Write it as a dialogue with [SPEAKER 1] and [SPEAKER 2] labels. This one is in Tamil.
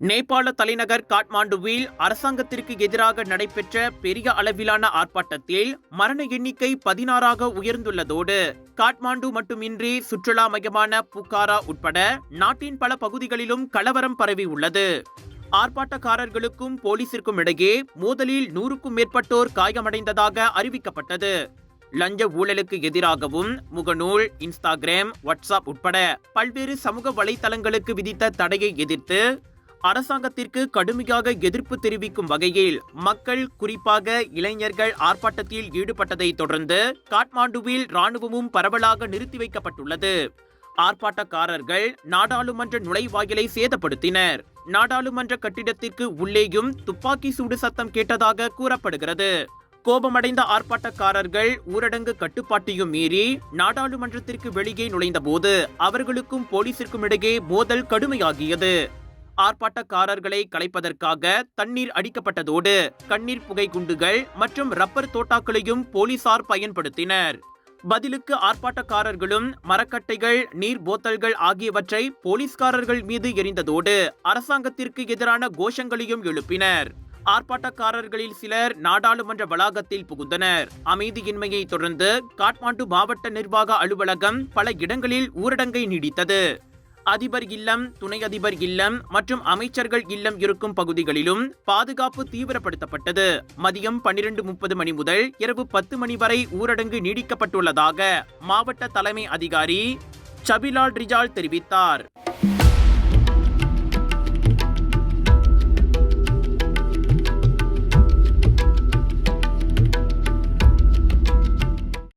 [SPEAKER 1] நேபாள தலைநகர் காட்மாண்டுவில் அரசாங்கத்திற்கு எதிராக நடைபெற்ற பெரிய அளவிலான ஆர்ப்பாட்டத்தில் மரண எண்ணிக்கை 16ஆக உயர்ந்துள்ளதோடு காட்மாண்டு மட்டுமின்றி சுற்றுலா மையமான புக்காரா உட்பட நாட்டின் பல பகுதிகளிலும் கலவரம் பரவியுள்ளது. ஆர்ப்பாட்டக்காரர்களுக்கும் போலீசிற்கும் இடையே மோதலில் 100க்கும் மேற்பட்டோர் காயமடைந்ததாக அறிவிக்கப்பட்டது. லஞ்ச ஊழலுக்கு எதிராகவும் முகநூல், இன்ஸ்டாகிராம், வாட்ஸ்அப் உட்பட பல்வேறு சமூக வலைதளங்களுக்கு விதித்த தடையை எதிர்த்து அரசாங்கத்திற்கு கடுமையாக எதிர்ப்பு தெரிவிக்கும் வகையில் மக்கள், குறிப்பாக இளைஞர்கள் ஆர்ப்பாட்டத்தில் ஈடுபட்டதை தொடர்ந்து காட்மாண்டுவில் ராணுவமும் பரவலாக நிறுத்தி வைக்கப்பட்டுள்ளது. ஆர்ப்பாட்டக்காரர்கள் நாடாளுமன்ற நுழைவாயிலை சேதப்படுத்தினர். நாடாளுமன்ற கட்டிடத்திற்கு உள்ளேயும் துப்பாக்கி சூடு சத்தம் கேட்டதாக கூறப்படுகிறது. கோபமடைந்த ஆர்ப்பாட்டக்காரர்கள் ஊரடங்கு கட்டுப்பாட்டையும் மீறி நாடாளுமன்றத்திற்கு வெளியே நுழைந்தபோது அவர்களுக்கும் போலீசிற்கும் இடையே மோதல் கடுமையாகியது. ஆர்ப்பாட்டக்காரர்களை கலைப்பதற்காக தண்ணீர் அடிக்கப்பட்டதோடு கண்ணீர் புகை குண்டுகள் மற்றும் ரப்பர் தோட்டாக்களையும் போலீசார் பயன்படுத்தினர். பதிலுக்கு ஆர்ப்பாட்டக்காரர்களும் மரக்கட்டைகள், நீர் போத்தல்கள் ஆகியவற்றை போலீஸ்காரர்கள் மீது எறிந்ததோடு அரசாங்கத்திற்கு எதிரான கோஷங்களையும் எழுப்பினர். ஆர்ப்பாட்டக்காரர்களில் சிலர் நாடாளுமன்ற வளாகத்தில் புகுந்தனர். அமைதியின்மையை தொடர்ந்து காட்மாண்டு மாவட்ட நிர்வாக அலுவலகம் பல இடங்களில் ஊரடங்கை நீடித்தது. அதிபர் இல்லம், துணை அதிபர் இல்லம் மற்றும் அமைச்சர்கள் இல்லம் இருக்கும் பகுதிகளிலும் பாதுகாப்பு தீவிரப்படுத்தப்பட்டது. மதியம் 12:30 மணி முதல் இரவு 10 மணி வரை ஊரடங்கு நீடிக்கப்பட்டுள்ளதாக மாவட்ட தலைமை அதிகாரி சபிலால் ரிஜால் தெரிவித்தார்.